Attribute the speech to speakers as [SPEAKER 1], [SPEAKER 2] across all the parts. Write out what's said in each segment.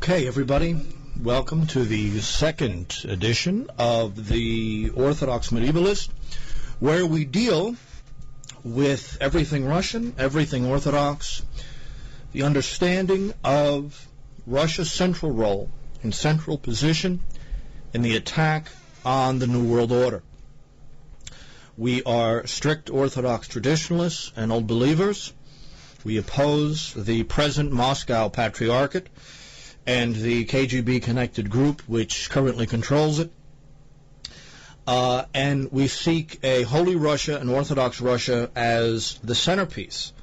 [SPEAKER 1] Okay, everybody, welcome to the second edition of the Orthodox Medievalist, where we deal with everything Russian, everything Orthodox, the understanding of Russia's central role and central position in the attack on the New World Order. We are strict Orthodox traditionalists and old believers. We oppose the present Moscow Patriarchate and the KGB-connected group which currently controls it. And we seek a Holy Russia and Orthodox Russia as the centerpiece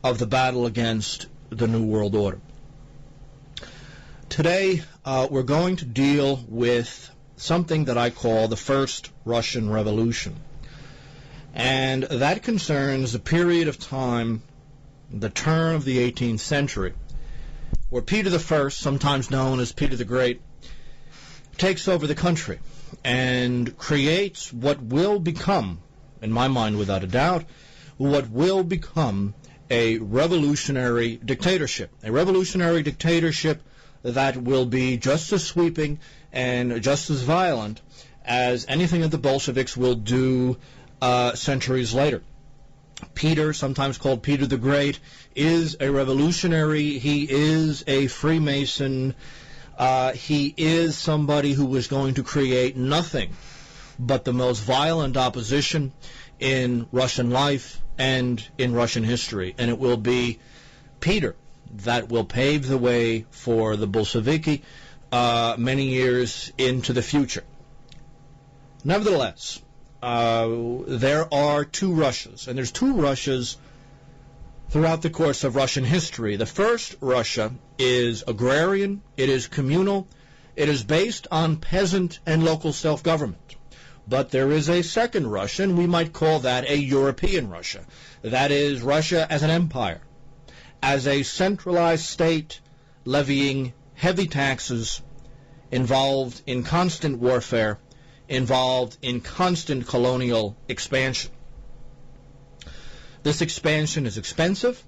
[SPEAKER 1] of the battle against the New World Order. Today, we're going to deal with something that I call the First Russian Revolution. And that concerns a period of time, the turn of the 18th century, where Peter I, sometimes known as Peter the Great, takes over the country and creates what will become, in my mind without a doubt, what will become a revolutionary dictatorship. A revolutionary dictatorship that will be just as sweeping and just as violent as anything that the Bolsheviks will do centuries later. Peter, sometimes called Peter the Great, is a revolutionary. He is a Freemason. He is somebody who was going to create nothing but the most violent opposition in Russian life and in Russian history. And it will be Peter that will pave the way for the Bolsheviki many years into the future. Nevertheless, there are two Russias, and there's two Russias throughout the course of Russian history. The first Russia is agrarian, it is communal, it is based on peasant and local self-government. But there is a second Russia, and we might call that a European Russia. That is Russia as an empire, as a centralized state levying heavy taxes, involved in constant warfare, involved in constant colonial expansion. This expansion is expensive,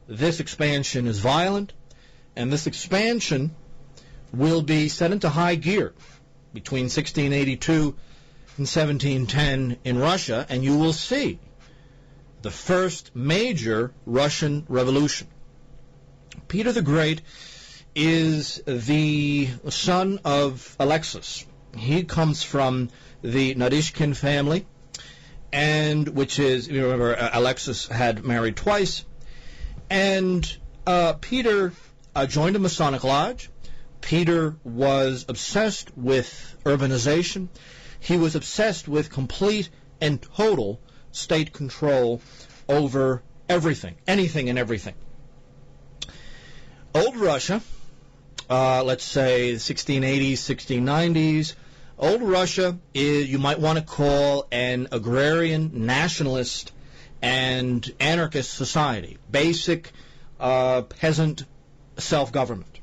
[SPEAKER 1] this expansion is violent, and this expansion will be set into high gear between 1682 and 1710 in Russia, and you will see the first major Russian revolution. Peter the Great is the son of Alexis. He comes from the Narishkin family, and which is, you remember, Alexis had married twice, and Peter joined a Masonic lodge. Peter was obsessed with urbanization. He was obsessed with complete and total state control over everything, anything and everything. Old Russia, let's say 1680s, 1690s, Old Russia is, you might want to call, an agrarian, nationalist, and anarchist society. Basic peasant self-government.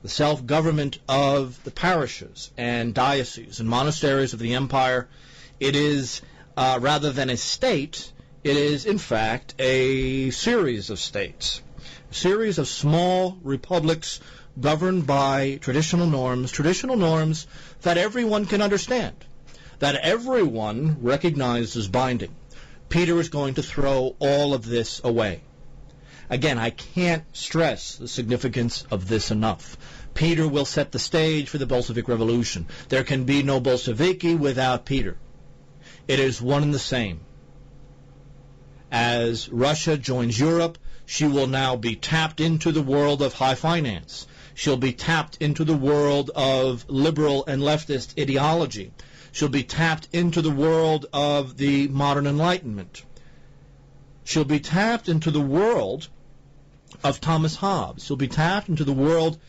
[SPEAKER 1] The self-government of the parishes and dioceses and monasteries of the empire. It is, rather than a state, it is, in fact, a series of states. A series of small republics governed by traditional norms that everyone can understand, that everyone recognizes binding. Peter is going to throw all of this away. Again, I can't stress the significance of this enough. Peter will set the stage for the Bolshevik Revolution. There can be no Bolsheviki without Peter. It is one and the same. As Russia joins Europe, she will now be tapped into the world of high finance. She'll be tapped into the world of liberal and leftist ideology. She'll be tapped into the world of the modern Enlightenment. She'll be tapped into the world of Thomas Hobbes. She'll be tapped into the world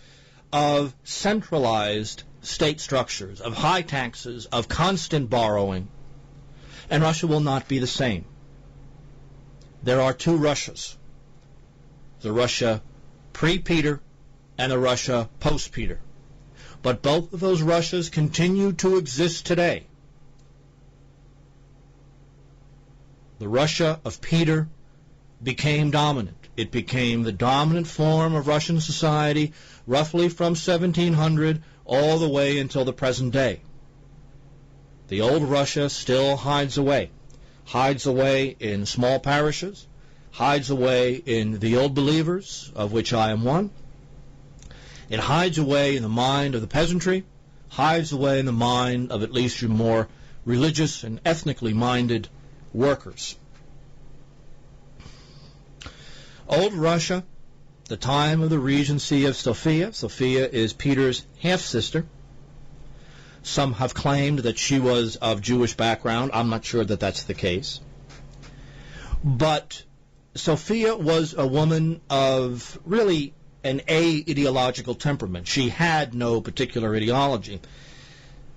[SPEAKER 1] of centralized state structures, of high taxes, of constant borrowing. And Russia will not be the same. There are two Russias. The Russia pre-Peter and the Russia post-Peter. But both of those Russias continue to exist today. The Russia of Peter became dominant. It became the dominant form of Russian society roughly from 1700 all the way until the present day. The old Russia still hides away in small parishes, hides away in the old believers, of which I am one. It hides away in the mind of the peasantry, hides away in the mind of at least your more religious and ethnically minded workers. Old Russia, the time of the regency of Sophia. Sophia is Peter's half-sister. Some have claimed that she was of Jewish background. I'm not sure that that's the case. But Sophia was a woman of really an a-ideological temperament. She had no particular ideology.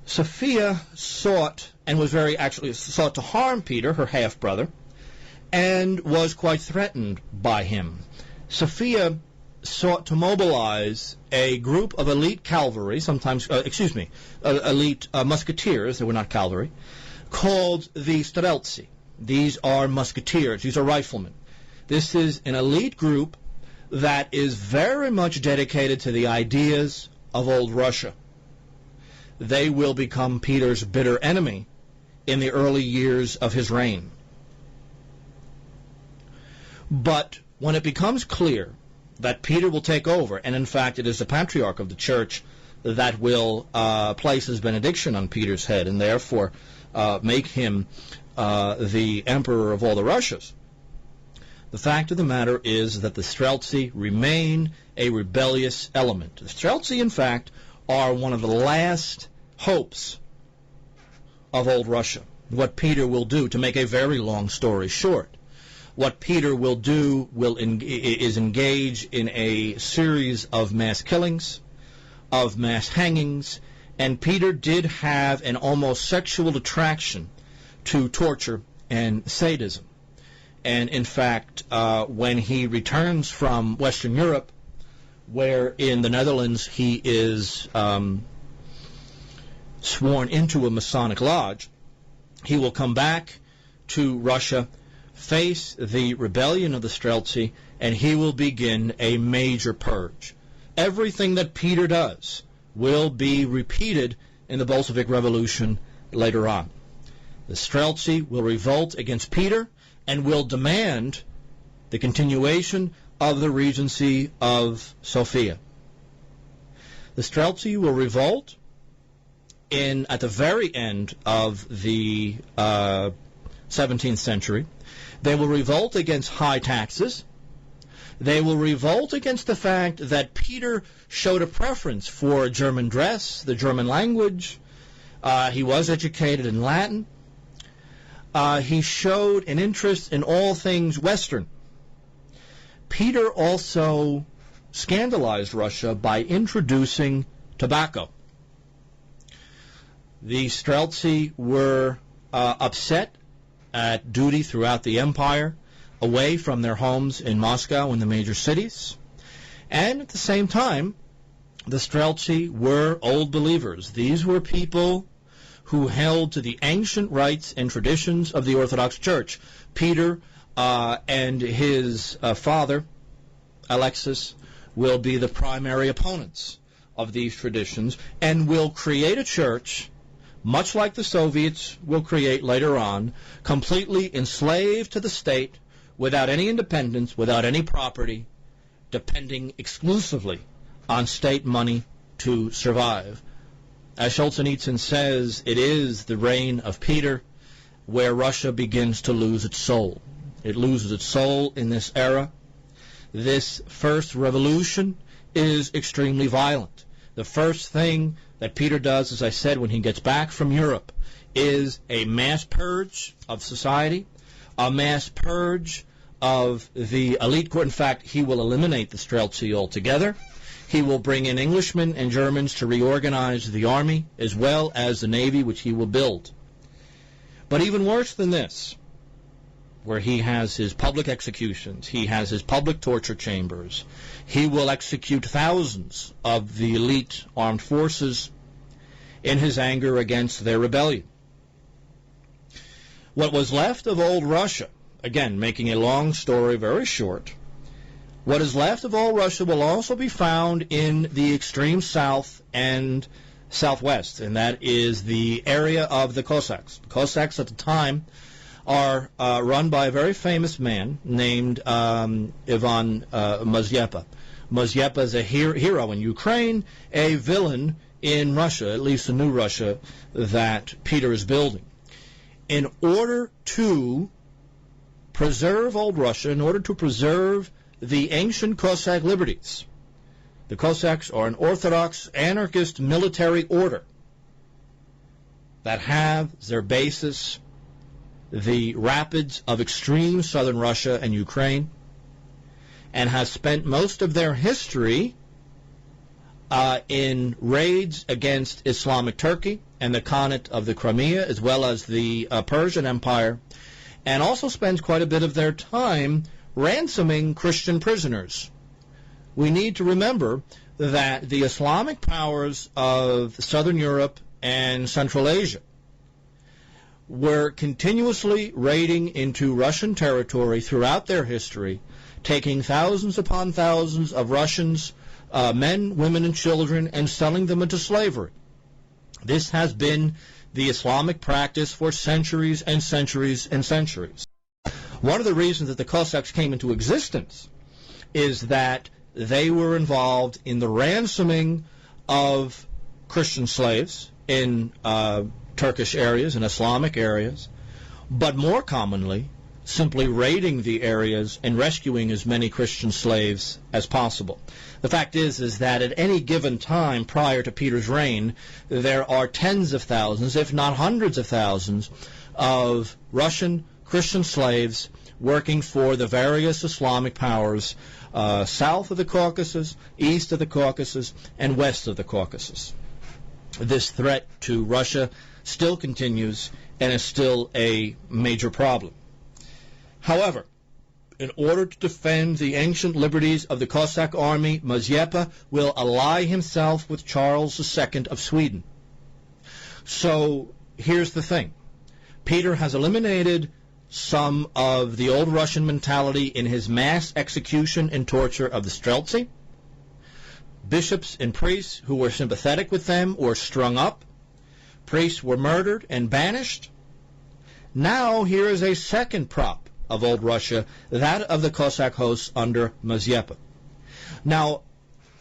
[SPEAKER 1] Sophia sought to harm Peter, her half-brother, and was quite threatened by him. Sophia sought to mobilize a group of elite cavalry, elite musketeers, they were not cavalry, called the Streltsy. These are musketeers, these are riflemen. This is an elite group that is very much dedicated to the ideas of old Russia. They will become Peter's bitter enemy in the early years of his reign. But when it becomes clear that Peter will take over, and in fact it is the patriarch of the church that will place his benediction on Peter's head and therefore make him the emperor of all the Russias, the fact of the matter is that the Streltsy remain a rebellious element. The Streltsy, in fact, are one of the last hopes of old Russia. What Peter will do, to make a very long story short, what Peter will do is engage in a series of mass killings, of mass hangings, and Peter did have an almost sexual attraction to torture and sadism. And in fact, when he returns from Western Europe, where in the Netherlands he is sworn into a Masonic lodge, he will come back to Russia, face the rebellion of the Streltsy, and he will begin a major purge. Everything that Peter does will be repeated in the Bolshevik Revolution later on. The Streltsy will revolt against Peter and will demand the continuation of the regency of Sophia. The Streltsy will revolt at the very end of the 17th century. They will revolt against high taxes. They will revolt against the fact that Peter showed a preference for German dress, the German language. He was educated in Latin. He showed an interest in all things Western. Peter also scandalized Russia by introducing tobacco. The Streltsy were upset at duty throughout the empire, away from their homes in Moscow and the major cities. And at the same time, the Streltsy were old believers. These were people who held to the ancient rites and traditions of the Orthodox Church. Peter and his father, Alexis, will be the primary opponents of these traditions and will create a church, much like the Soviets will create later on, completely enslaved to the state, without any independence, without any property, depending exclusively on state money to survive. As Solzhenitsyn says, it is the reign of Peter where Russia begins to lose its soul. It loses its soul in this era. This first revolution is extremely violent. The first thing that Peter does, as I said, when he gets back from Europe, is a mass purge of society, a mass purge of the elite court. In fact, he will eliminate the Streltsy altogether. He will bring in Englishmen and Germans to reorganize the army as well as the navy, which he will build. But even worse than this, where he has his public executions, he has his public torture chambers, he will execute thousands of the elite armed forces in his anger against their rebellion. What was left of old Russia, again, making a long story very short, What is left of Old Russia will also be found in the extreme south and southwest, and that is the area of the Cossacks. The Cossacks at the time are run by a very famous man named Ivan Mazyepa. Mazyepa is a hero in Ukraine, a villain in Russia, at least the new Russia that Peter is building. In order to preserve Old Russia, in order to preserve the ancient Cossack liberties, the Cossacks are an orthodox anarchist military order that have as their basis the rapids of extreme southern Russia and Ukraine, and has spent most of their history in raids against Islamic Turkey and the Khanate of the Crimea, as well as the Persian Empire, and also spends quite a bit of their time ransoming Christian prisoners. We need to remember that the Islamic powers of Southern Europe and Central Asia were continuously raiding into Russian territory throughout their history, taking thousands upon thousands of Russians, men, women, and children, and selling them into slavery. This has been the Islamic practice for centuries and centuries and centuries. One of the reasons that the Cossacks came into existence is that they were involved in the ransoming of Christian slaves in Turkish areas and Islamic areas, but more commonly, simply raiding the areas and rescuing as many Christian slaves as possible. The fact is that at any given time prior to Peter's reign, there are tens of thousands, if not hundreds of thousands, of Russian Christian slaves working for the various Islamic powers south of the Caucasus, east of the Caucasus, and west of the Caucasus. This threat to Russia still continues and is still a major problem. However, in order to defend the ancient liberties of the Cossack army, Mazyepa will ally himself with Charles II of Sweden. So here's the thing. Peter has eliminated some of the old Russian mentality in his mass execution and torture of the Streltsy. Bishops and priests who were sympathetic with them were strung up. Priests were murdered and banished. Now here is a second prop of old Russia, that of the Cossack hosts under Mazyepa. Now,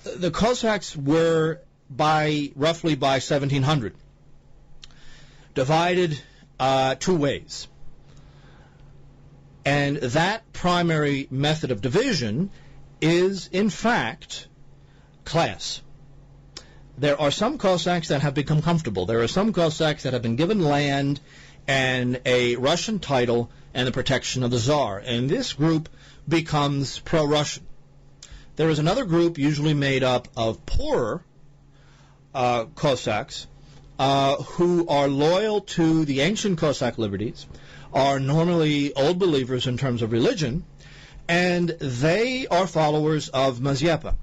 [SPEAKER 1] the Cossacks were roughly by 1700 divided two ways. And that primary method of division is, in fact, class. There are some Cossacks that have become comfortable. There are some Cossacks that have been given land and a Russian title and the protection of the Tsar. And this group becomes pro-Russian. There is another group usually made up of poorer Cossacks who are loyal to the ancient Cossack liberties, are normally old believers in terms of religion, and they are followers of Mazyepa.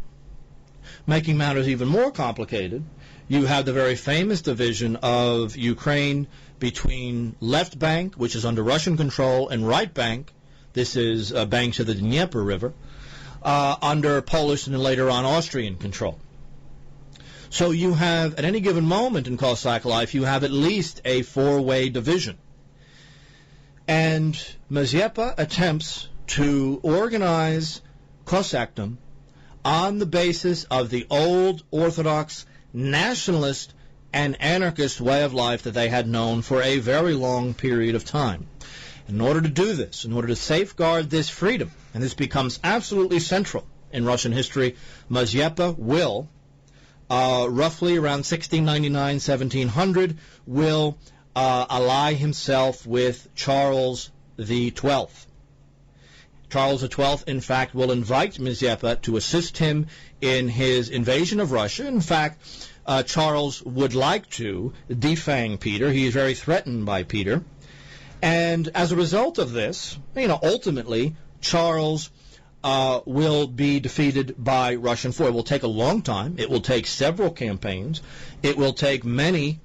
[SPEAKER 1] Making matters even more complicated, you have the very famous division of Ukraine between left bank, which is under Russian control, and right bank, this is banks of the Dnieper River, under Polish and later on Austrian control. So you have, at any given moment in Cossack life, you have at least a four-way division. And Mazyepa attempts to organize Cossackdom on the basis of the old Orthodox nationalist and anarchist way of life that they had known for a very long period of time. In order to do this, in order to safeguard this freedom, and this becomes absolutely central in Russian history, Mazyepa will, roughly around 1699-1700, will ally himself with Charles XII. Charles XII, in fact, will invite Mazyepa to assist him in his invasion of Russia. In fact, Charles would like to defang Peter. He is very threatened by Peter. And as a result of this, ultimately, Charles will be defeated by Russian force. It will take a long time. It will take several campaigns. It will take many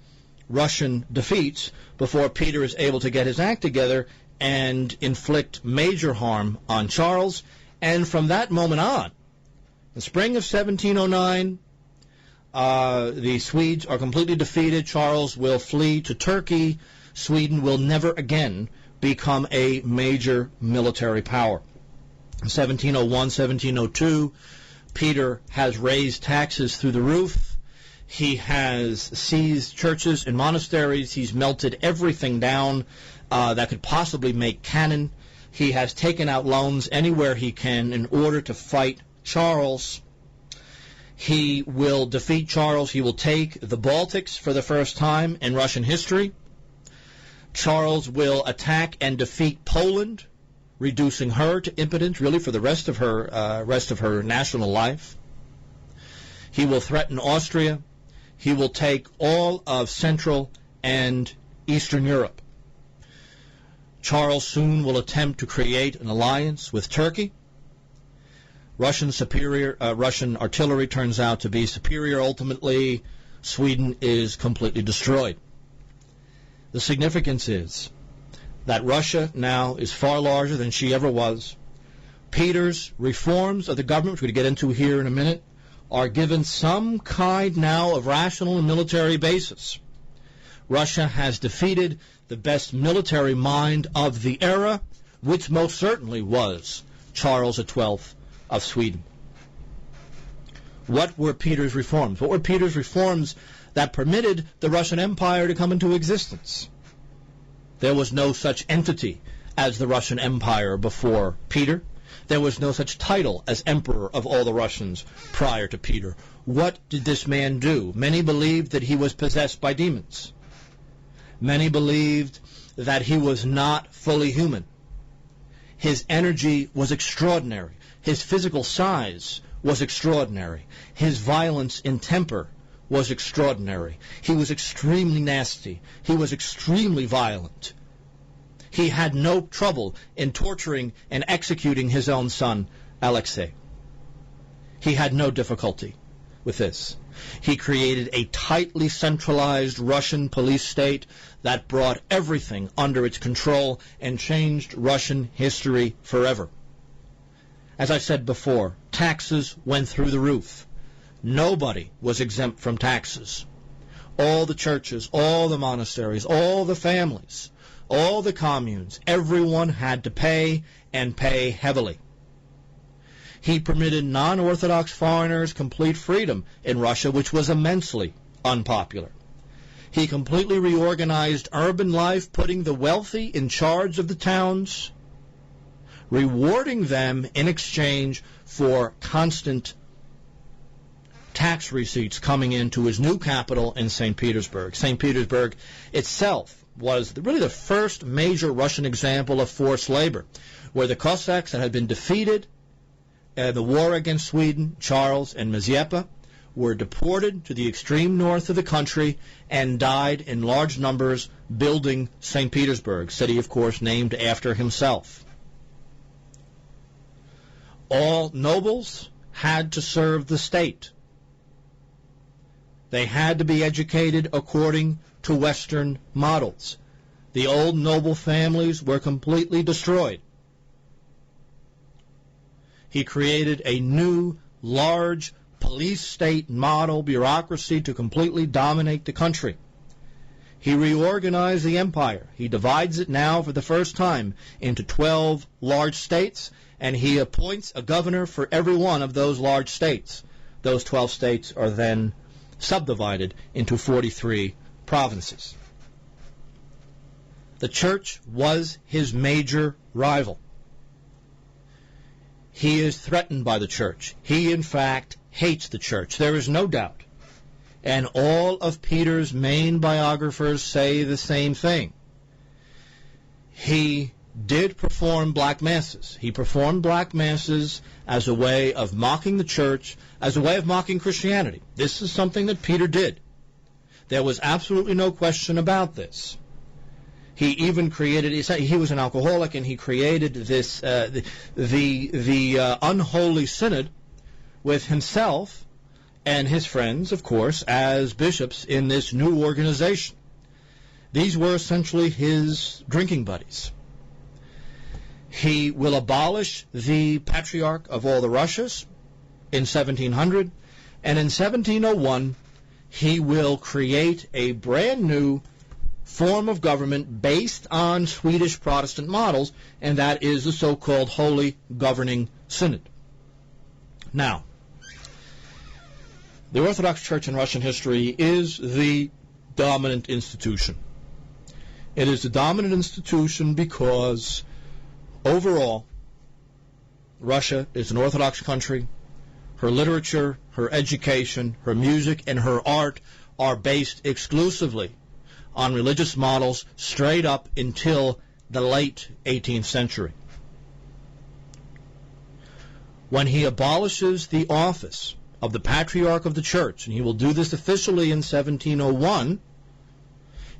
[SPEAKER 1] Russian defeats before Peter is able to get his act together and inflict major harm on Charles And from that moment on, the spring of 1709, the Swedes are completely defeated. Charles will flee to Turkey. Sweden will never again become a major military power. 1701, 1702, Peter has raised taxes through the roof. He has seized churches and monasteries. He's melted everything down that could possibly make cannon. He has taken out loans anywhere he can in order to fight Charles. He will defeat Charles. He will take the Baltics for the first time in Russian history. Charles will attack and defeat Poland, reducing her to impotence really for the rest of her national life. He will threaten Austria. He will take all of Central and Eastern Europe. Charles soon will attempt to create an alliance with Turkey. Russian artillery turns out to be superior. Ultimately, Sweden is completely destroyed. The significance is that Russia now is far larger than she ever was. Peter's reforms of the government, which we're going to get into here in a minute, are given some kind now of rational and military basis. Russia has defeated the best military mind of the era, which most certainly was Charles XII of Sweden. What were Peter's reforms? What were Peter's reforms that permitted the Russian Empire to come into existence? There was no such entity as the Russian Empire before Peter. There was no such title as Emperor of all the Russians prior to Peter. What did this man do? Many believed that he was possessed by demons. Many believed that he was not fully human. His energy was extraordinary. His physical size was extraordinary. His violence in temper was extraordinary. He was extremely nasty. He was extremely violent. He had no trouble in torturing and executing his own son, Alexei. He had no difficulty with this. He created a tightly centralized Russian police state that brought everything under its control and changed Russian history forever. As I said before, taxes went through the roof. Nobody was exempt from taxes. All the churches, all the monasteries, all the families, all the communes, everyone had to pay, and pay heavily. He permitted non-Orthodox foreigners complete freedom in Russia, which was immensely unpopular. He completely reorganized urban life, putting the wealthy in charge of the towns, rewarding them in exchange for constant tax receipts coming into his new capital in St. Petersburg. St. Petersburg itself was really the first major Russian example of forced labor, where the Cossacks that had been defeated in the war against Sweden, Charles and Mazeppa, were deported to the extreme north of the country and died in large numbers building St. Petersburg, city, of course, named after himself. All nobles had to serve the state. They had to be educated according to Western models. The old noble families were completely destroyed. He created a new, large police state model bureaucracy to completely dominate the country. He reorganized the empire. He divides it now for the first time into 12 large states, and he appoints a governor for every one of those large states. Those 12 states are then subdivided into 43 provinces. The church was his major rival. He is threatened by the church. He, in fact, hates the church. There is no doubt. And all of Peter's main biographers say the same thing. He did perform black masses. He performed black masses as a way of mocking the church, as a way of mocking Christianity. This is something that Peter did. There was absolutely no question about this. He even created, he was an alcoholic, and he created this, the unholy synod with himself and his friends, of course, as bishops in this new organization. These were essentially his drinking buddies. He will abolish the Patriarch of all the Russias in 1700, and in 1701 he will create a brand new form of government based on Swedish Protestant models, and that is the so-called Holy Governing Synod. Now, the Orthodox Church in Russian history is the dominant institution. It is the dominant institution because overall, Russia is an Orthodox country. Her literature, her education, her music, and her art are based exclusively on religious models straight up until the late 18th century. When he abolishes the office of the Patriarch of the Church, and he will do this officially in 1701,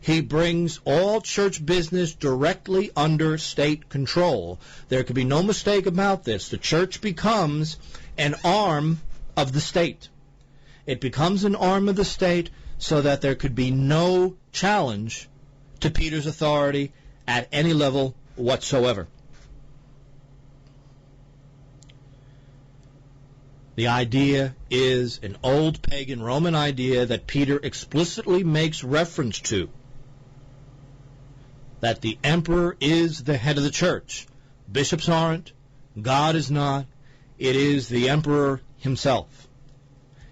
[SPEAKER 1] he brings all church business directly under state control. There can be no mistake about this. The church becomes an arm of the state. It becomes an arm of the state so that there could be no challenge to Peter's authority at any level whatsoever. The idea is an old pagan Roman idea that Peter explicitly makes reference to, that the emperor is the head of the church. Bishops aren't. God is not. It is the emperor himself.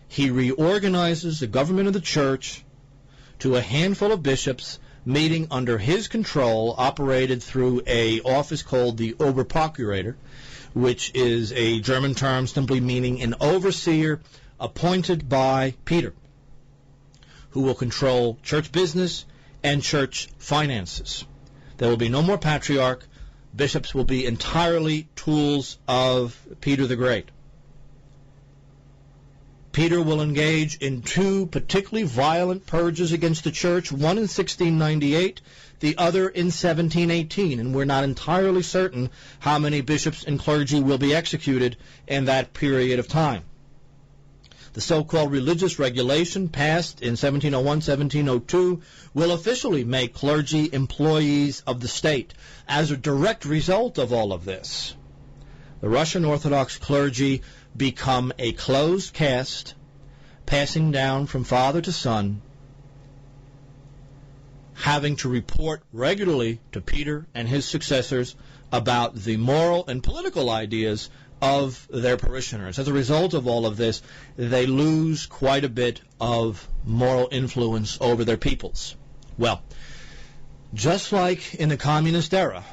[SPEAKER 1] He reorganizes the government of the church to a handful of bishops meeting under his control, operated through an office called the Oberprokurator, which is a German term simply meaning an overseer appointed by Peter, who will control church business and church finances. There will be no more patriarch. Bishops will be entirely tools of Peter the Great. Peter will engage in two particularly violent purges against the church, one in 1698, the other in 1718, and we're not entirely certain how many bishops and clergy will be executed in that period of time. The so-called religious regulation passed in 1701, 1702 will officially make clergy employees of the state. As a direct result of all of this, the Russian Orthodox clergy become a closed caste, passing down from father to son, having to report regularly to Peter and his successors about the moral and political ideas of their parishioners. As a result of all of this, they lose quite a bit of moral influence over their peoples. Well, just like in the communist era,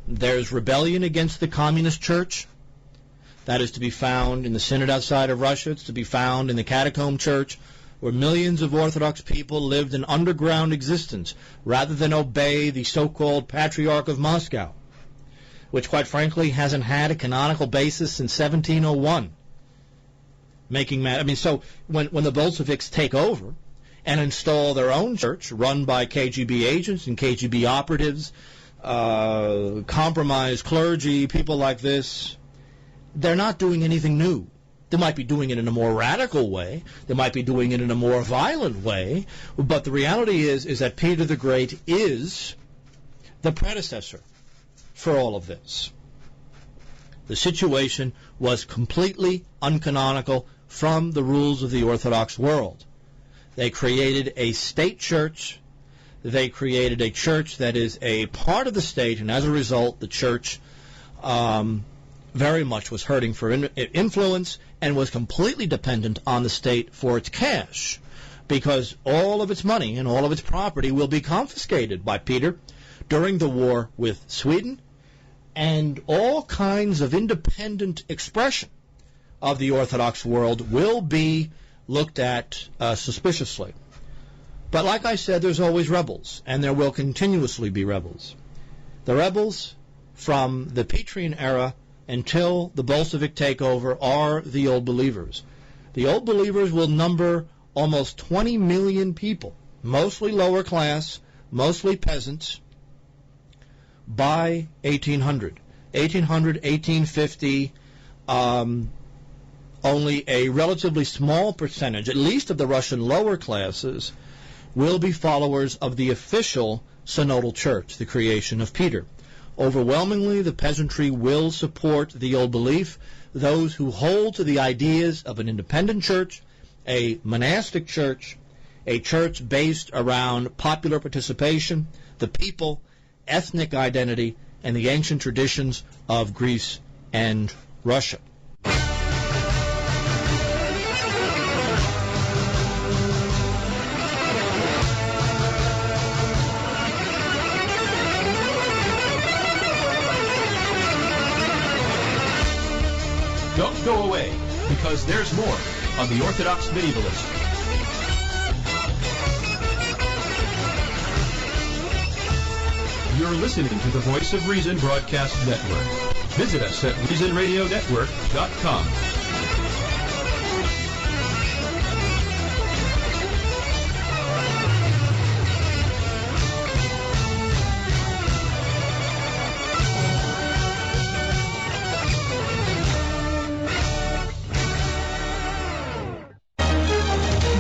[SPEAKER 1] there's rebellion against the communist church. That is to be found in the synod outside of Russia. It's to be found in the catacomb church, where millions of Orthodox people lived an underground existence rather than obey the so-called Patriarch of Moscow, which quite frankly hasn't had a canonical basis since 1701. So when the Bolsheviks take over and install their own church run by KGB agents and KGB operatives, compromised clergy, people like this, they're not doing anything new. They might be doing it in a more radical way. They might be doing it in a more violent way. But the reality is that Peter the Great is the predecessor for all of this. The situation was completely uncanonical from the rules of the Orthodox world. They created a state church. They created a church that is a part of the state, and as a result, the church very much was hurting for influence and was completely dependent on the state for its cash, because all of its money and all of its property will be confiscated by Peter during the war with Sweden, and all kinds of independent expression of the Orthodox world will be looked at suspiciously. But like I said, there's always rebels, and there will continuously be rebels. The rebels from the Petrian era until the Bolshevik takeover are the Old Believers. The Old Believers will number almost 20 million people, mostly lower class, mostly peasants, by 1800. 1850, only a relatively small percentage, at least of the Russian lower classes, will be followers of the official synodal church, the creation of Peter. Overwhelmingly, the peasantry will support the old belief. Those who hold to the ideas of an independent church, a monastic church, a church based around popular participation, the people, ethnic identity, and the ancient traditions of Greece and Russia.
[SPEAKER 2] Don't go away, because there's more on the Orthodox Medievalist. You're listening to the Voice of Reason Broadcast Network. Visit us at reasonradionetwork.com.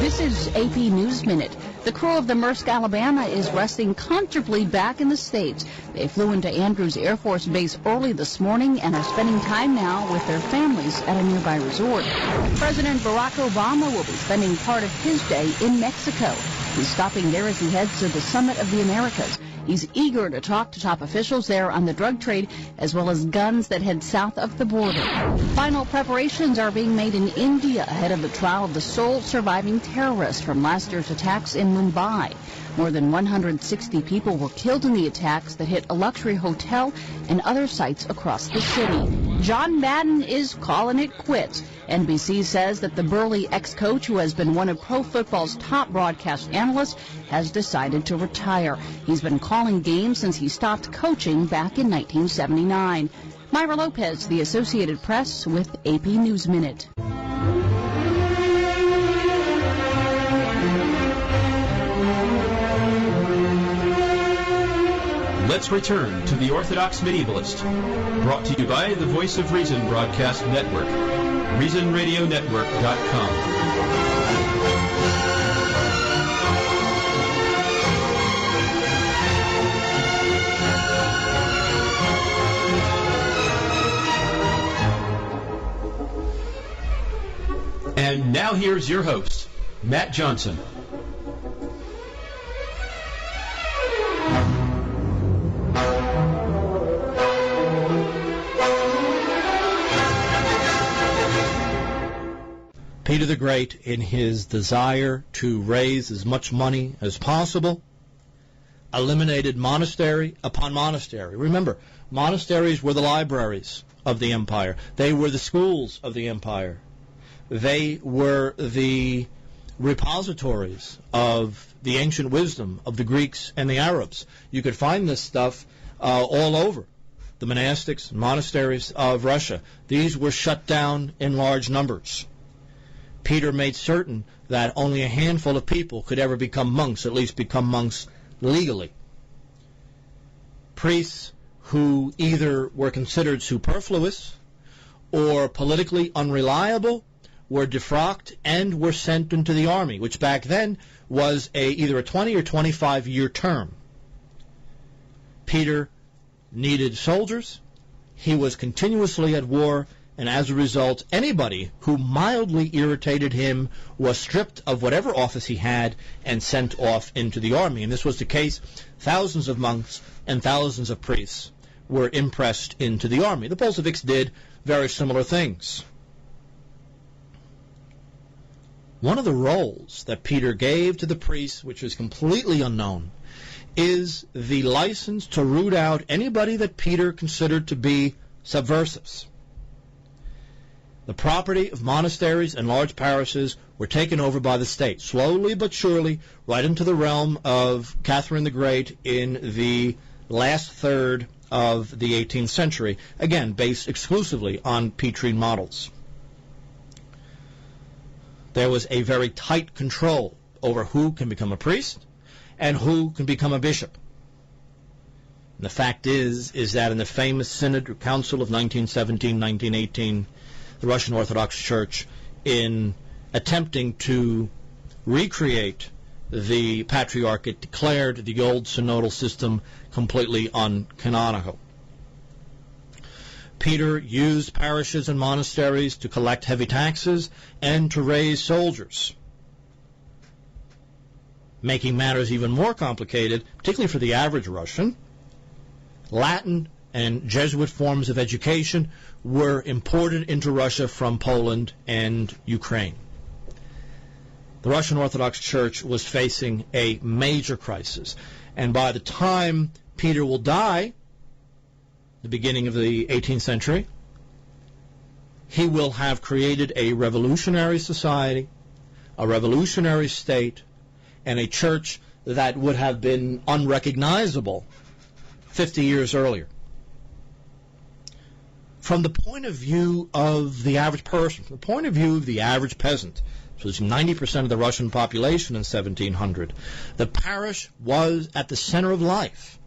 [SPEAKER 3] This is AP News Minute. The crew of the Maersk, Alabama is resting comfortably back in the States. They flew into Andrews Air Force Base early this morning and are spending time now with their families at a nearby resort. President Barack Obama will be spending part of his day in Mexico. He's stopping there as he heads to the Summit of the Americas. He's eager to talk to top officials there on the drug trade, as well as guns that head south of the border. Final preparations are being made in India ahead of the trial of the sole surviving terrorist from last year's attacks in Mumbai. More than 160 people were killed in the attacks that hit a luxury hotel and other sites across the city. John Madden is calling it quits. NBC says that the burly ex-coach, who has been one of pro football's top broadcast analysts, has decided to retire. He's been calling games since he stopped coaching back in 1979. Myra Lopez, The Associated Press, with AP News Minute.
[SPEAKER 2] Let's return to the Orthodox Medievalist, brought to you by the Voice of Reason Broadcast Network, reasonradionetwork.com. And now here's your host, Matt Johnson.
[SPEAKER 1] Peter the Great, in his desire to raise as much money as possible, eliminated monastery upon monastery. Remember, monasteries were the libraries of the empire. They were the schools of the empire. They were the repositories of the ancient wisdom of the Greeks and the Arabs. You could find this stuff all over the monastics and monasteries of Russia. These were shut down in large numbers. Peter made certain that only a handful of people could ever become monks, at least become monks legally. Priests who either were considered superfluous or politically unreliable were defrocked and were sent into the army, which back then was either a 20 or 25-year term. Peter needed soldiers. He was continuously at war, and as a result, anybody who mildly irritated him was stripped of whatever office he had and sent off into the army. And this was the case. Thousands of monks and thousands of priests were impressed into the army. The Bolsheviks did very similar things. One of the roles that Peter gave to the priests, which was completely unknown, is the license to root out anybody that Peter considered to be subversives. The property of monasteries and large parishes were taken over by the state, slowly but surely, right into the realm of Catherine the Great in the last third of the 18th century, again, based exclusively on Petrine models. There was a very tight control over who can become a priest and who can become a bishop. And the fact is that in the famous Synod or Council of 1917-1918, the Russian Orthodox Church, in attempting to recreate the Patriarchate, declared the old synodal system completely uncanonical. Peter used parishes and monasteries to collect heavy taxes and to raise soldiers, making matters even more complicated, particularly for the average Russian. Latin and Jesuit forms of education were imported into Russia from Poland and Ukraine. The Russian Orthodox Church was facing a major crisis, and by the time Peter will die, the beginning of the 18th century, he will have created a revolutionary society, a revolutionary state, and a church that would have been unrecognizable 50 years earlier. From the point of view of the average person, from the point of view of the average peasant, which was 90% of the Russian population in 1700, the parish was at the center of life.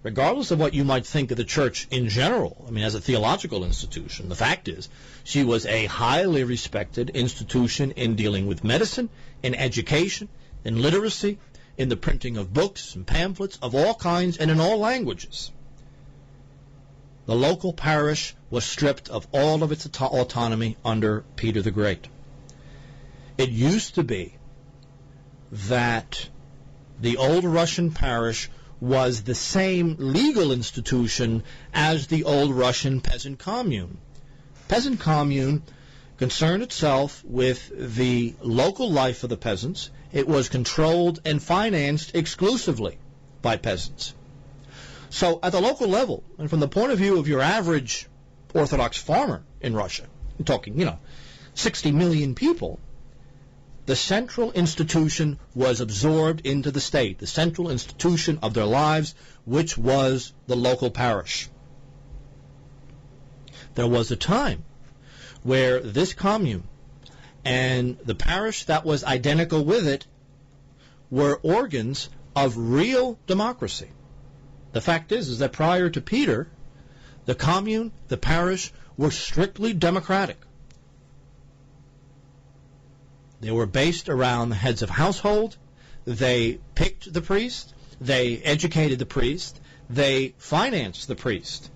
[SPEAKER 1] Regardless of what you might think of the church in general, I mean, as a theological institution, the fact is she was a highly respected institution in dealing with medicine, in education, in literacy, in the printing of books and pamphlets of all kinds and in all languages. The local parish was stripped of all of its autonomy under Peter the Great. It used to be that the old Russian parish was the same legal institution as the old Russian peasant commune. Peasant commune concerned itself with the local life of the peasants. It was controlled and financed exclusively by peasants. So at the local level, and from the point of view of your average Orthodox farmer in Russia, I'm talking, 60 million people, the central institution was absorbed into the state, the central institution of their lives, which was the local parish. There was a time where this commune and the parish that was identical with it were organs of real democracy. The fact is that prior to Peter, the commune, the parish, were strictly democratic. They were based around the heads of household. They picked the priest. They educated the priest. They financed the priest.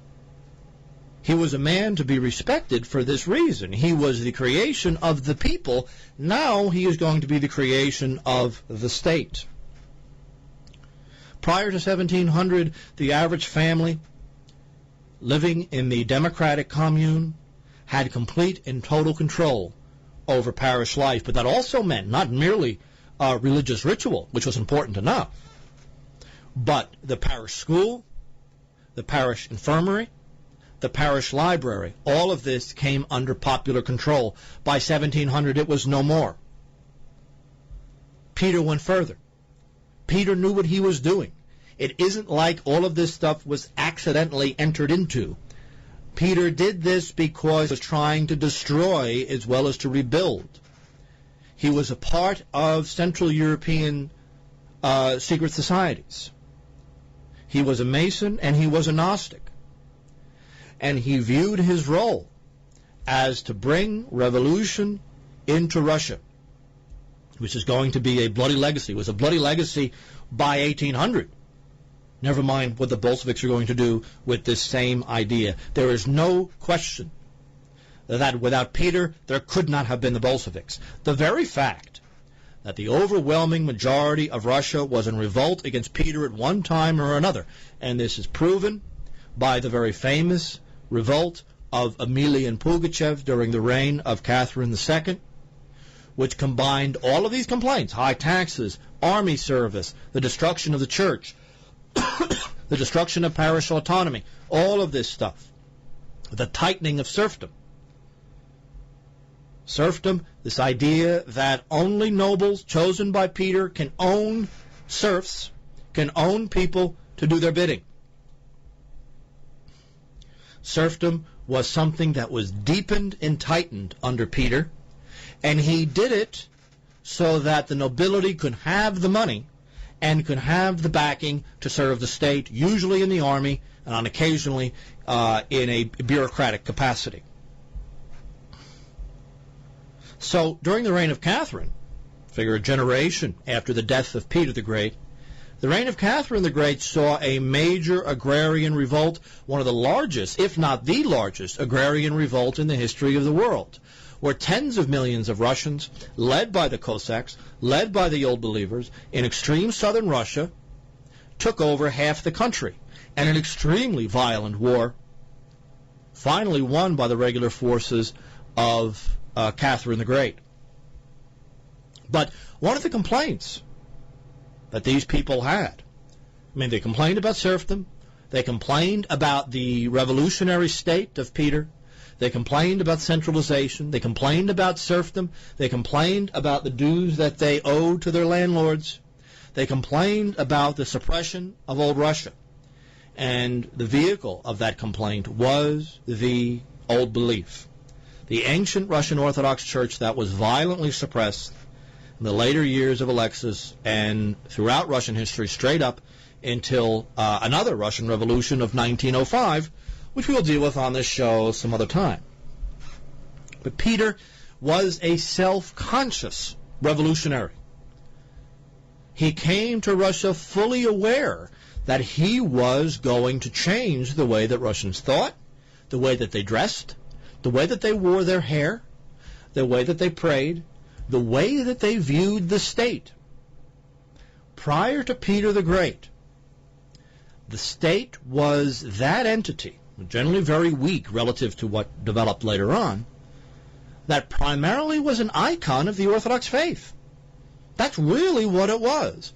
[SPEAKER 1] He was a man to be respected for this reason. He was the creation of the people. Now he is going to be the creation of the state. Prior to 1700, the average family living in the democratic commune had complete and total control over parish life, but that also meant not merely religious ritual, which was important enough, but the parish school, the parish infirmary, the parish library. All of this came under popular control. By 1700, it was no more. Peter went further. Peter knew what he was doing. It isn't like all of this stuff was accidentally entered into. Peter did this because he was trying to destroy as well as to rebuild. He was a part of Central European secret societies. He was a Mason and he was a Gnostic. And he viewed his role as to bring revolution into Russia, which is going to be a bloody legacy. It was a bloody legacy by 1800. Never mind what the Bolsheviks are going to do with this same idea. There is no question that without Peter, there could not have been the Bolsheviks. The very fact that the overwhelming majority of Russia was in revolt against Peter at one time or another, and this is proven by the very famous revolt of Emelian Pugachev during the reign of Catherine II, which combined all of these complaints: high taxes, army service, the destruction of the church, the destruction of parish autonomy, all of this stuff, the tightening of serfdom. Serfdom, this idea that only nobles chosen by Peter can own serfs, can own people to do their bidding. Serfdom was something that was deepened and tightened under Peter, and he did it so that the nobility could have the money and could have the backing to serve the state, usually in the army and on occasionally in a bureaucratic capacity. So during the reign of Catherine, figure a generation after the death of Peter the Great, The reign of Catherine the Great saw a major agrarian revolt, one of the largest, if not the largest, agrarian revolt in the history of the world, where tens of millions of Russians, led by the Cossacks, led by the Old Believers, in extreme southern Russia, took over half the country, and an extremely violent war, finally won by the regular forces of Catherine the Great. But one of the complaints that these people had, I mean, they complained about serfdom, they complained about the revolutionary state of Peter, they complained about centralization, they complained about serfdom, they complained about the dues that they owed to their landlords, they complained about the suppression of old Russia. And the vehicle of that complaint was the old belief, the ancient Russian Orthodox Church that was violently suppressed in the later years of Alexis and throughout Russian history, straight up until another Russian Revolution of 1905, which we'll deal with on this show some other time. But Peter was a self-conscious revolutionary. He came to Russia fully aware that he was going to change the way that Russians thought, the way that they dressed, the way that they wore their hair, the way that they prayed, the way that they viewed the state. Prior to Peter the Great, the state was that entity, generally very weak relative to what developed later on, that primarily was an icon of the Orthodox faith. That's really what it was.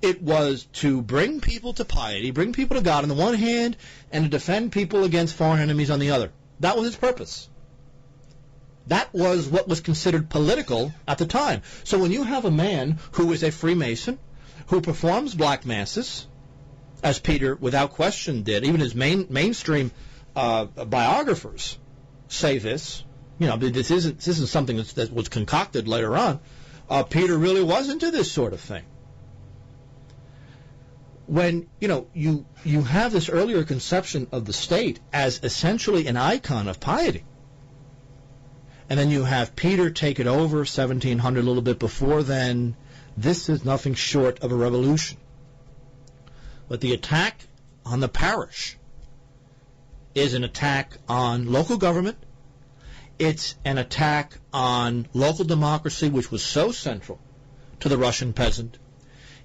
[SPEAKER 1] It was to bring people to piety, bring people to God on the one hand, and to defend people against foreign enemies on the other. That was its purpose. That was what was considered political at the time. So when you have a man who is a Freemason, who performs black masses, as Peter without question did, even his mainstream biographers say this, you know, this isn't something that was concocted later on. Peter really was into this sort of thing. When, you know, you have this earlier conception of the state as essentially an icon of piety, and then you have Peter take it over, 1700, a little bit before then, this is nothing short of a revolution. But the attack on the parish is an attack on local government. It's an attack on local democracy, which was so central to the Russian peasant.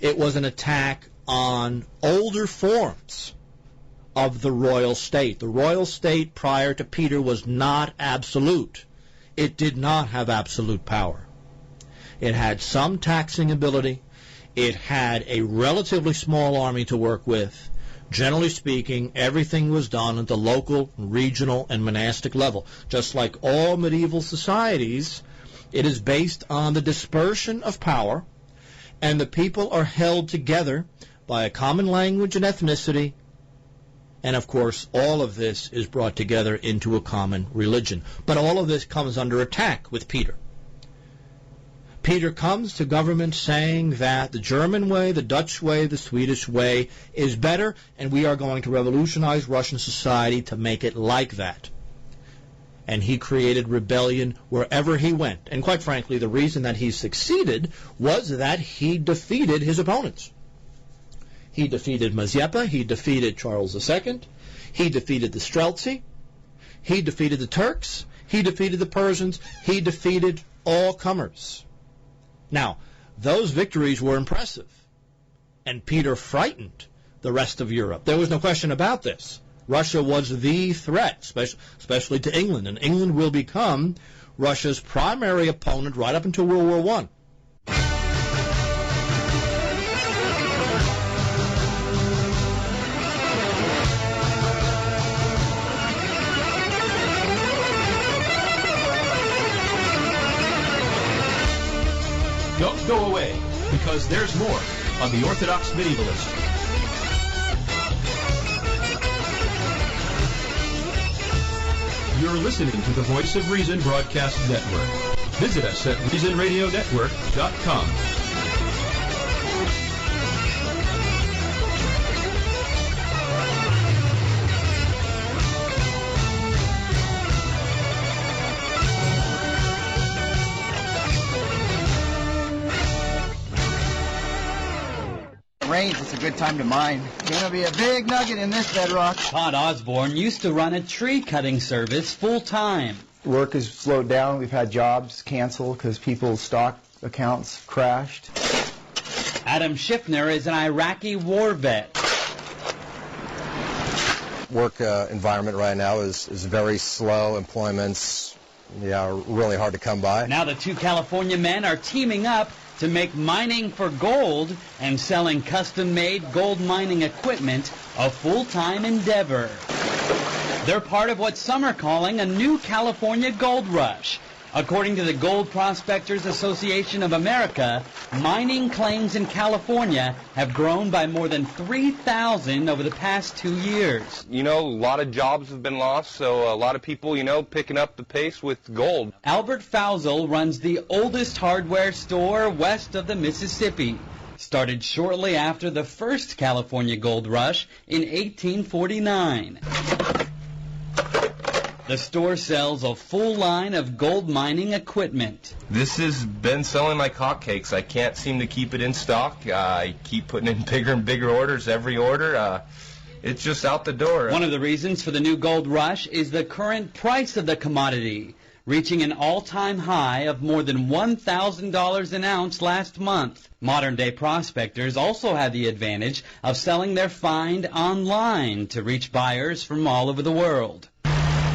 [SPEAKER 1] It was an attack on older forms of the royal state. The royal state prior to Peter was not absolute. It did not have absolute power. It had some taxing ability. It had a relatively small army to work with. Generally speaking, everything was done at the local, regional, and monastic level. Just like all medieval societies, it is based on the dispersion of power, and the people are held together by a common language and ethnicity, and of course, all of this is brought together into a common religion. But all of this comes under attack with Peter. Peter comes to government saying that the German way, the Dutch way, the Swedish way is better, and we are going to revolutionize Russian society to make it like that. And he created rebellion wherever he went. And quite frankly, the reason that he succeeded was that he defeated his opponents. He defeated Mazeppa, he defeated Charles II, he defeated the Streltsy, he defeated the Turks, he defeated the Persians, he defeated all comers. Now, those victories were impressive, and Peter frightened the rest of Europe. There was no question about this. Russia was the threat, especially to England, and England will become Russia's primary opponent right up until World War I.
[SPEAKER 2] Don't go away, because there's more on the Orthodox Medievalist. You're listening to the Voice of Reason Broadcast Network. Visit us at reasonradionetwork.com.
[SPEAKER 4] rains, it's a good time to mine. Gonna be a big nugget in this bedrock.
[SPEAKER 5] Todd Osborne used to run a tree cutting service full-time.
[SPEAKER 4] Work has slowed down. We've had jobs canceled because people's stock accounts crashed.
[SPEAKER 5] Adam Schiffner is an Iraqi war vet.
[SPEAKER 6] Work environment right now is very slow. Employment's really hard to come by.
[SPEAKER 5] Now the two California men are teaming up to make mining for gold and selling custom-made gold mining equipment a full-time endeavor. They're part of what some are calling a new California gold rush. According to the Gold Prospectors Association of America, mining claims in California have grown by more than 3,000 over the past 2 years.
[SPEAKER 7] A lot of jobs have been lost, so a lot of people, picking up the pace with gold.
[SPEAKER 5] Albert Fausel runs the oldest hardware store west of the Mississippi. Started shortly after the first California gold rush in 1849. The store sells a full line of gold mining equipment.
[SPEAKER 7] This has been selling like hotcakes. I can't seem to keep it in stock. I keep putting in bigger and bigger orders every order. It's just out the door.
[SPEAKER 5] One of the reasons for the new gold rush is the current price of the commodity, reaching an all-time high of more than $1,000 an ounce last month. Modern-day prospectors also have the advantage of selling their find online to reach buyers from all over the world.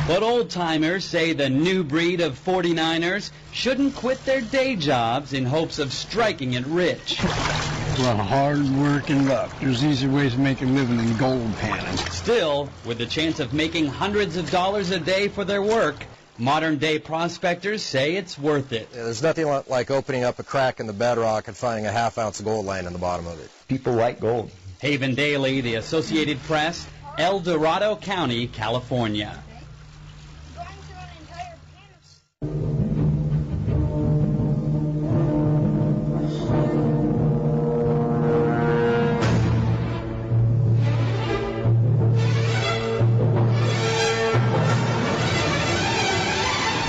[SPEAKER 5] But old-timers say the new breed of 49ers shouldn't quit their day jobs in hopes of striking it rich.
[SPEAKER 8] Well, hard work and luck. There's easier ways to make a living than gold panning.
[SPEAKER 5] Still, with the chance of making hundreds of dollars a day for their work, modern-day prospectors say it's worth it.
[SPEAKER 6] There's nothing like opening up a crack in the bedrock and finding a half-ounce of gold laying in the bottom of it.
[SPEAKER 4] People like gold.
[SPEAKER 5] Haven Daily, The Associated Press, El Dorado County, California.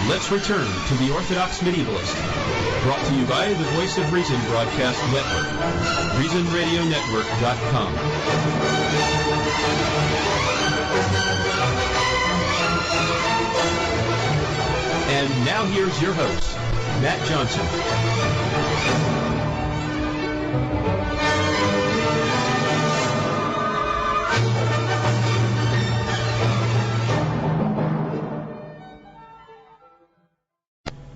[SPEAKER 2] Let's return to the Orthodox Medievalist. Brought to you by the Voice of Reason Broadcast Network, ReasonRadioNetwork.com. And now here's your host, Matt Johnson.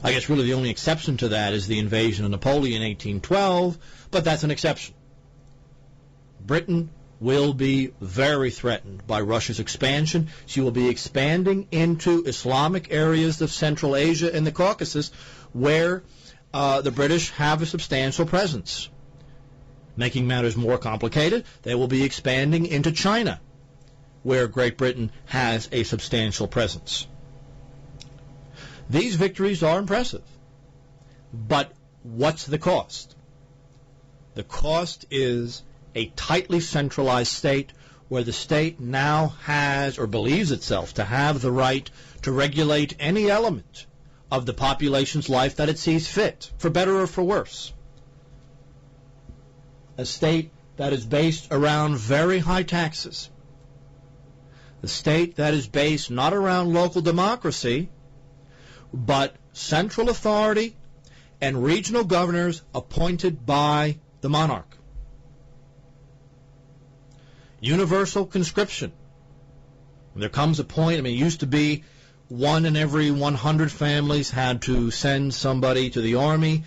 [SPEAKER 1] I guess really the only exception to that is the invasion of Napoleon in 1812, but that's an exception. Britain will be very threatened by Russia's expansion. She will be expanding into Islamic areas of Central Asia and the Caucasus where the British have a substantial presence. Making matters more complicated, they will be expanding into China where Great Britain has a substantial presence. These victories are impressive, but what's the cost? The cost is a tightly centralized state where the state now has or believes itself to have the right to regulate any element of the population's life that it sees fit, for better or for worse. A state that is based around very high taxes. A state that is based not around local democracy, but central authority and regional governors appointed by the monarch. Universal conscription. There comes a point, it used to be 1 in every 100 families had to send somebody to the army.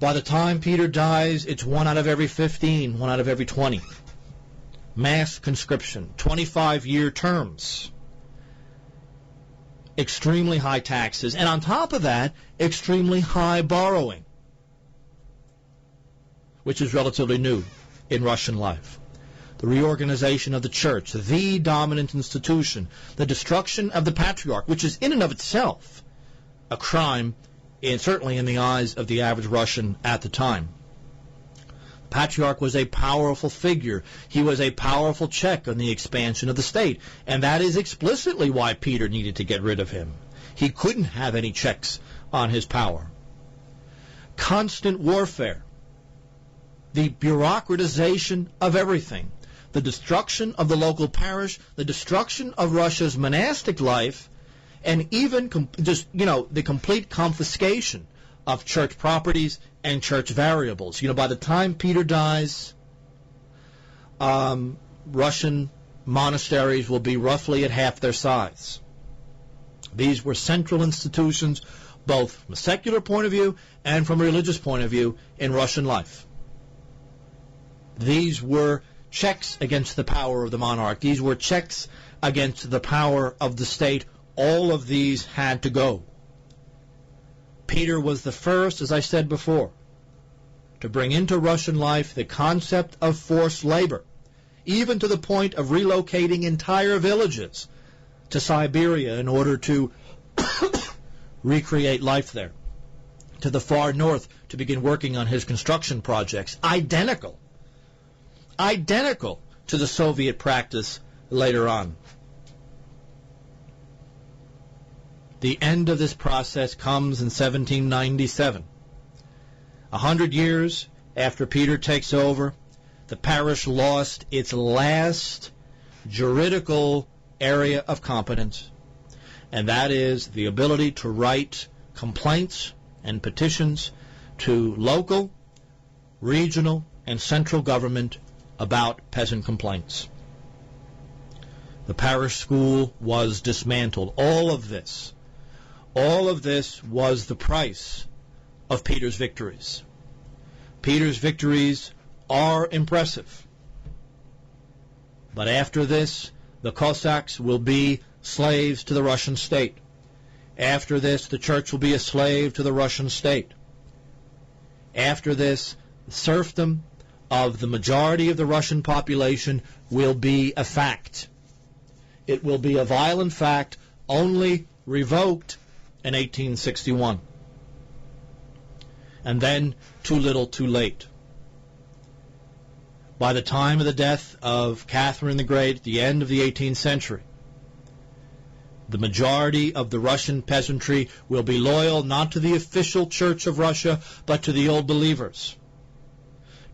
[SPEAKER 1] By the time Peter dies, it's 1 out of every 15, 1 out of every 20. Mass conscription, 25-year terms. Extremely high taxes, and on top of that, extremely high borrowing, which is relatively new in Russian life. The reorganization of the church, the dominant institution, the destruction of the patriarch, which is in and of itself a crime, certainly in the eyes of the average Russian at the time. The patriarch was a powerful figure. He was a powerful check on the expansion of the state, and that is explicitly why Peter needed to get rid of him. He couldn't have any checks on his power. Constant warfare. the bureaucratization of everything, the destruction of the local parish, the destruction of Russia's monastic life, and even the complete confiscation of church properties and church variables. By the time Peter dies, Russian monasteries will be roughly at half their size. These were central institutions, both from a secular point of view and from a religious point of view, in Russian life. These were checks against the power of the monarch. These were checks against the power of the state. All of these had to go. Peter was the first, as I said before, to bring into Russian life the concept of forced labor, even to the point of relocating entire villages to Siberia in order to recreate life there, to the far north to begin working on his construction projects, identical to the Soviet practice later on. The end of this process comes in 1797. 100 years after Peter takes over, the parish lost its last juridical area of competence, and that is the ability to write complaints and petitions to local, regional, and central government about peasant complaints. The parish school was dismantled. All of this was the price of Peter's victories. Peter's victories are impressive. But after this, the Cossacks will be slaves to the Russian state. After this, the church will be a slave to the Russian state. After this, the serfdom of the majority of the Russian population will be a fact. It will be a violent fact, only revoked in 1861. And then, too little, too late. By the time of the death of Catherine the Great at the end of the 18th century, the majority of the Russian peasantry will be loyal not to the official Church of Russia, but to the Old Believers,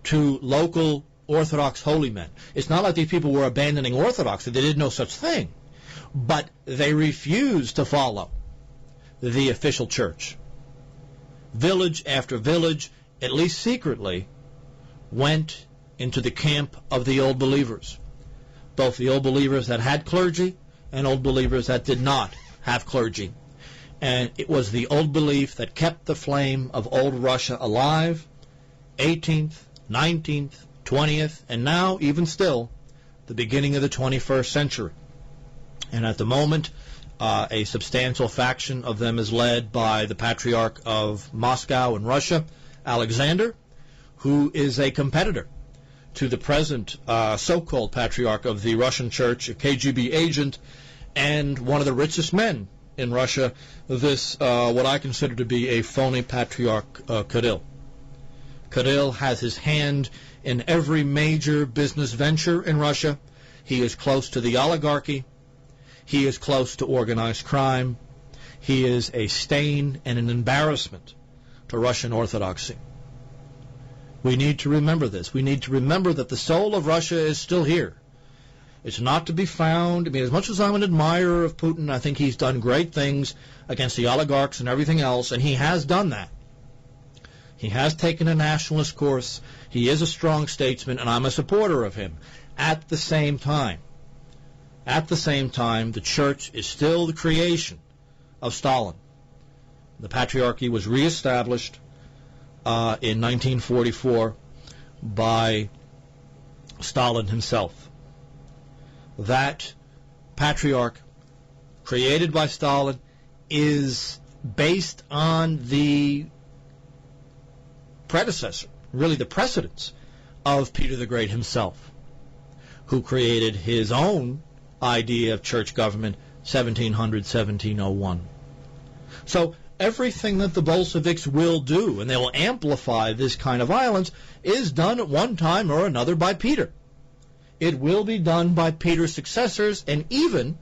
[SPEAKER 1] to local Orthodox holy men. It's not like these people were abandoning Orthodoxy. They did no such thing. But they refused to follow the official church. Village after village, at least secretly, went into the camp of the Old Believers. Both the Old Believers that had clergy and Old Believers that did not have clergy. And it was the old belief that kept the flame of old Russia alive, 18th, 19th, 20th, and now, even still, the beginning of the 21st century. And at the moment, a substantial faction of them is led by the Patriarch of Moscow in Russia, Alexander, who is a competitor to the present so-called Patriarch of the Russian Church, a KGB agent, and one of the richest men in Russia, this, what I consider to be a phony Patriarch Kirill. Kirill has his hand in every major business venture in Russia. He is close to the oligarchy. He is close to organized crime. He is a stain and an embarrassment to Russian Orthodoxy. We need to remember this. We need to remember that the soul of Russia is still here. It's not to be found. I mean, as much as I'm an admirer of Putin, I think he's done great things against the oligarchs and everything else, and he has done that. He has taken a nationalist course. He is a strong statesman, and I'm a supporter of him. At the same time, the church is still the creation of Stalin. The Patriarchy was reestablished in 1944 by Stalin himself. That Patriarch, created by Stalin, is based on the predecessor, really the precedents, of Peter the Great himself, who created his own idea of church government, 1700-1701. So everything that the Bolsheviks will do, and they will amplify this kind of violence, is done at one time or another by Peter. It will be done by Peter's successors, and even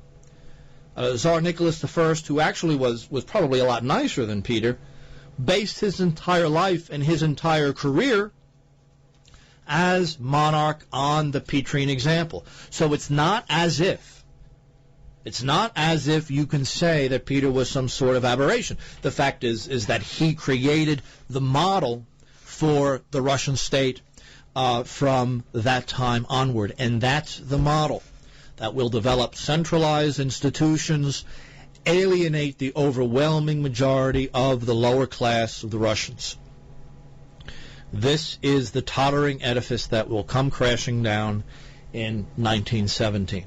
[SPEAKER 1] Tsar Nicholas I, who actually was probably a lot nicer than Peter, based his entire life and his entire career as monarch on the Petrine example. So it's not as if you can say that Peter was some sort of aberration. The fact is that he created the model for the Russian state from that time onward, and that's the model that will develop centralized institutions, alienate the overwhelming majority of the lower class of the Russians. This is the tottering edifice that will come crashing down in 1917.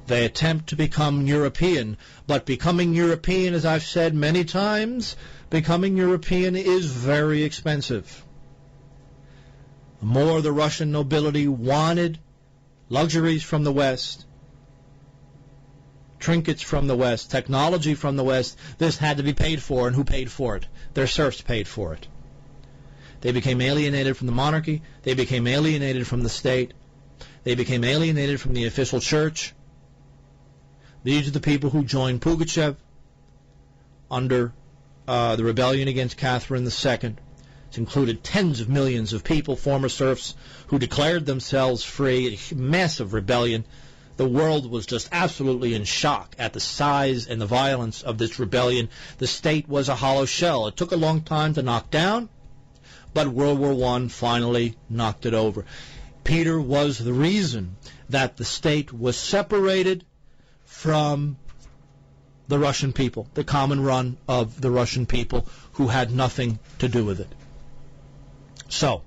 [SPEAKER 1] They attempt to become European, but becoming European, as I've said many times, becoming European is very expensive. The more the Russian nobility wanted luxuries from the West, trinkets from the West, technology from the West, this had to be paid for, and who paid for it? Their serfs paid for it. They became alienated from the monarchy. They became alienated from the state. They became alienated from the official church. These are the people who joined Pugachev under the rebellion against Catherine II. It's included tens of millions of people, former serfs, who declared themselves free, a massive rebellion. The world was just absolutely in shock at the size and the violence of this rebellion. The state was a hollow shell. It took a long time to knock down, but World War I finally knocked it over. Peter was the reason that the state was separated from the Russian people, the common run of the Russian people who had nothing to do with it. So,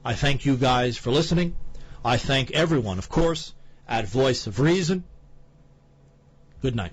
[SPEAKER 1] I thank you guys for listening. I thank everyone, of course, at Voice of Reason. Good night.